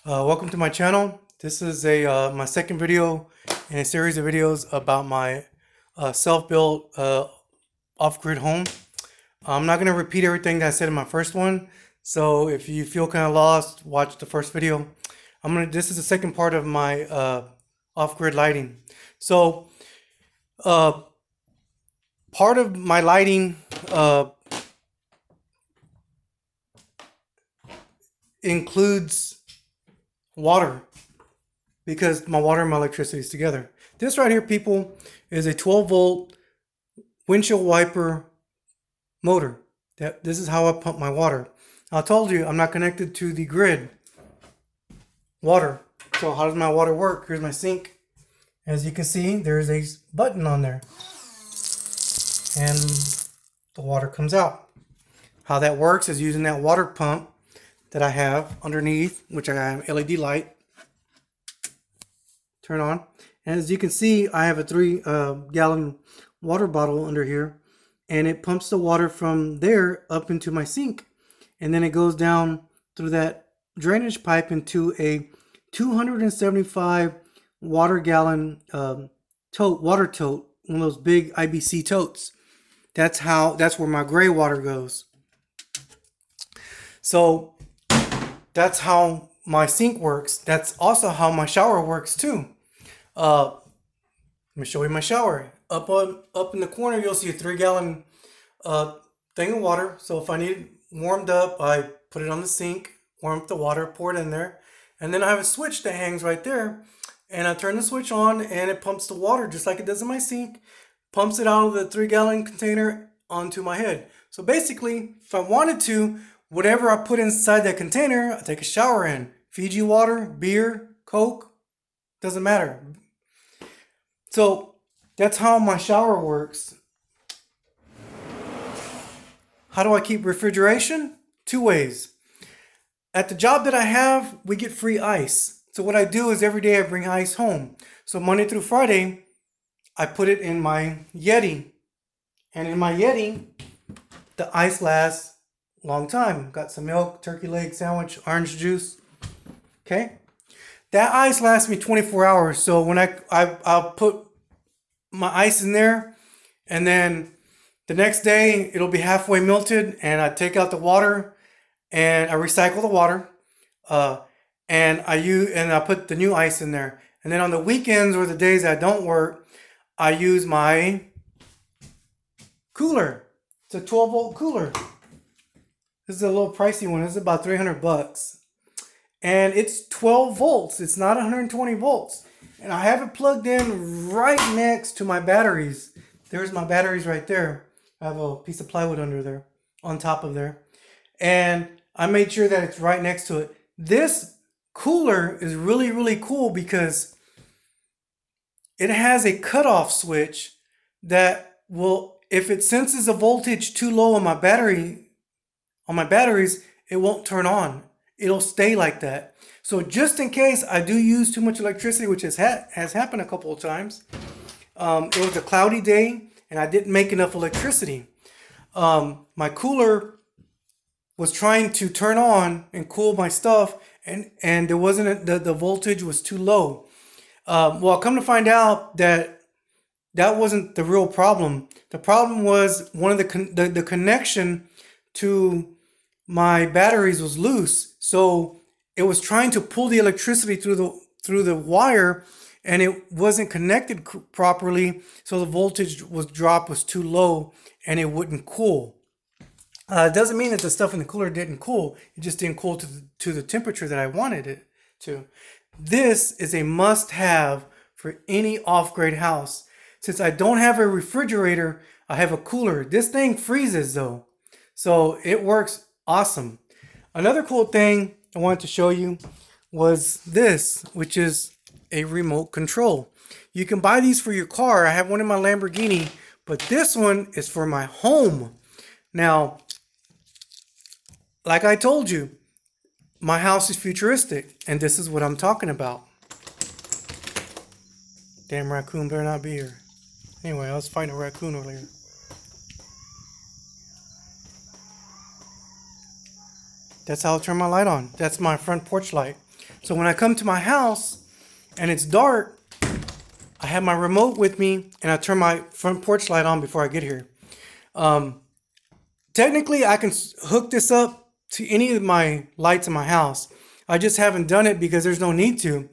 Welcome to my channel. This is my second video in a series of videos about my self-built off-grid home. I'm not going to repeat everything that I said in my first one, so if you feel kind of lost, watch the first video. This is the second part of my off-grid lighting. So part of my lighting includes water, because my water and my electricity is together. This right here, people, is a 12-volt windshield wiper motor. This is how I pump my water. I told you I'm not connected to the grid water. So how does my water work? Here's my sink. As you can see, there's a button on there, and the water comes out. How that works is using that water pump that I have underneath, which I have LED light. Turn on, and as you can see, I have a 3-gallon water bottle under here, and it pumps the water from there up into my sink, and then it goes down through that drainage pipe into a 275 water gallon water tote, one of those big IBC totes. That's where my gray water goes. So that's how my sink works. That's also how my shower works too. Let me show you my shower. Up in the corner, you'll see a 3-gallon thing of water. So if I need it warmed up, I put it on the sink, warm up the water, pour it in there, and then I have a switch that hangs right there, and I turn the switch on, and it pumps the water just like it does in my sink, pumps it out of the 3-gallon container onto my head. So basically, if I wanted to, whatever I put inside that container, I take a shower in. Fiji water, beer, Coke, doesn't matter. So that's how my shower works. How do I keep refrigeration? 2 ways. At the job that I have, we get free ice. So what I do is every day I bring ice home. So Monday through Friday, I put it in my Yeti. And in my Yeti, the ice lasts a long time. Got some milk, turkey leg sandwich, orange juice. Okay? That ice lasts me 24 hours. So when I'll put my ice in there, and then the next day it'll be halfway melted, and I take out the water and I recycle the water, and I put the new ice in there. And then on the weekends or the days I don't work, I use my cooler. It's a 12-volt cooler. This is a little pricey one. This is about $300. And it's 12 volts. It's not 120 volts. And I have it plugged in right next to my batteries. There's my batteries right there. I have a piece of plywood under there, on top of there. And I made sure that it's right next to it. This cooler is really, really cool because it has a cutoff switch that will, if it senses a voltage too low on my batteries, it won't turn on. It'll stay like that. So just in case I do use too much electricity, which has happened a couple of times, it was a cloudy day and I didn't make enough electricity. My cooler was trying to turn on and cool my stuff, and there wasn't the voltage was too low. Well, come to find out that wasn't the real problem. The problem was one of the connection to my batteries was loose, so it was trying to pull the electricity through the wire, and it wasn't connected properly, so the voltage was too low, and it wouldn't cool. It doesn't mean that the stuff in the cooler didn't cool. It just didn't cool to the temperature that I wanted it to. This is a must-have for any off-grid house. Since I don't have a refrigerator, I have a cooler. This thing freezes though, so it works awesome. Another cool thing I wanted to show you was this, which is a remote control. You can buy these for your car. I have one in my Lamborghini, but this one is for my home. Now, like I told you, my house is futuristic, and this is what I'm talking about. Damn raccoon better not be here. Anyway, I was fighting a raccoon earlier. That's how I'll turn my light on. That's my front porch light. So when I come to my house and it's dark, I have my remote with me and I turn my front porch light on before I get here. Technically, I can hook this up to any of my lights in my house. I just haven't done it because there's no need to,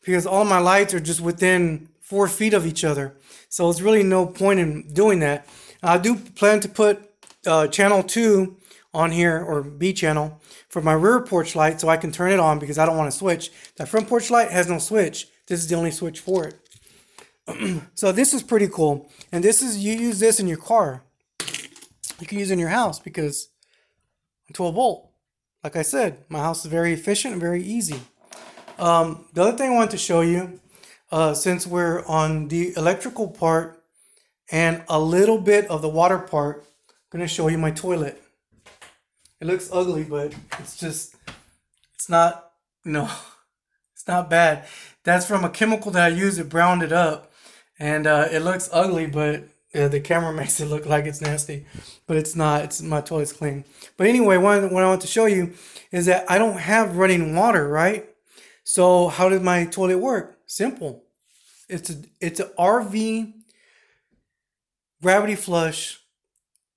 because all my lights are just within 4 feet of each other. So there's really no point in doing that. I do plan to put channel 2 on here, or B channel, for my rear porch light so I can turn it on because I don't want to switch. That front porch light has no switch. This is the only switch for it. So this is pretty cool. And this is, you use this in your car. You can use it in your house because 12 volt. Like I said, my house is very efficient and very easy. The other thing I wanted to show you, since we're on the electrical part and a little bit of the water part, I'm going to show you my toilet. It looks ugly, but it's not, it's not bad. That's from a chemical that I used. It browned it up, and it looks ugly, but the camera makes it look like it's nasty, but it's not. My toilet's clean. But anyway, what I want to show you is that I don't have running water, right? So how did my toilet work? Simple. It's an RV gravity flush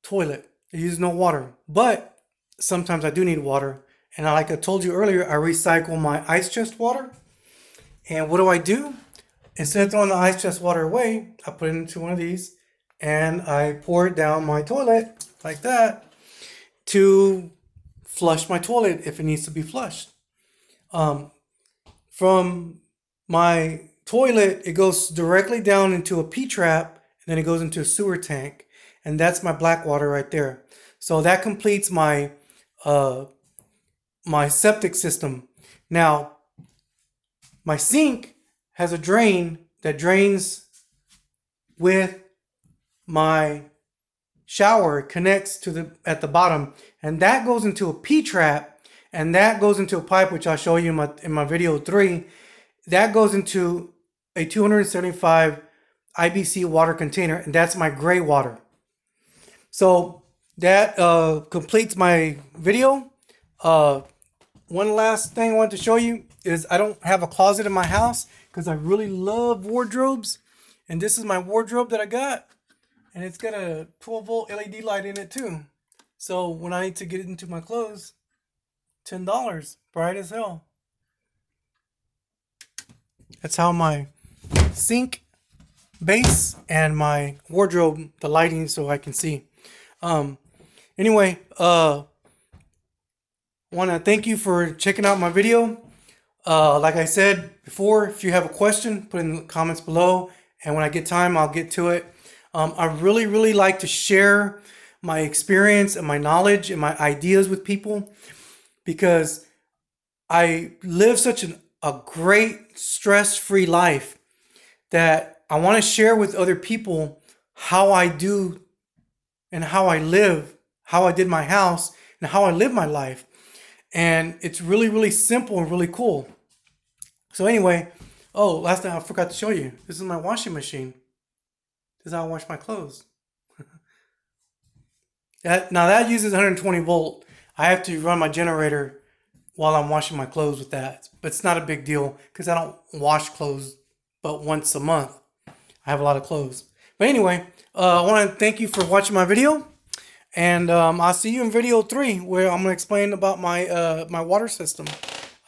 toilet. It uses no water, but sometimes I do need water. And like I told you earlier, I recycle my ice chest water. And what do? Instead of throwing the ice chest water away, I put it into one of these and I pour it down my toilet like that to flush my toilet if it needs to be flushed. From my toilet, it goes directly down into a P-trap, and then it goes into a sewer tank. And that's my black water right there. So that completes my my septic system. Now, my sink has a drain that drains with my shower. It connects to at the bottom, and that goes into a P-trap, and that goes into a pipe, which I'll show you in my video 3. That goes into a 275 IBC water container, and that's my gray water. So that completes my video. One last thing I want to show you is I don't have a closet in my house because I really love wardrobes. And this is my wardrobe that I got. And it's got a 12 volt LED light in it too. So when I need to get into my clothes, $10, bright as hell. That's how my sink base and my wardrobe, the lighting so I can see. Anyway, want to thank you for checking out my video. Like I said before, if you have a question, put it in the comments below, and when I get time, I'll get to it. I really like to share my experience and my knowledge and my ideas with people because I live such a great stress-free life that I want to share with other people how I do and how I live, how I did my house, and how I live my life. And it's really simple and really cool. So anyway, last thing I forgot to show you. This is my washing machine. This is how I wash my clothes. Now that uses 120 volt. I have to run my generator while I'm washing my clothes with that. But it's not a big deal because I don't wash clothes but once a month. I have a lot of clothes. But anyway, I want to thank you for watching my video. And I'll see you in video 3 where I'm going to explain about my my water system.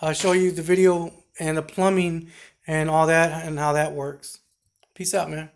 I'll show you the video and the plumbing and all that and how that works. Peace out, man.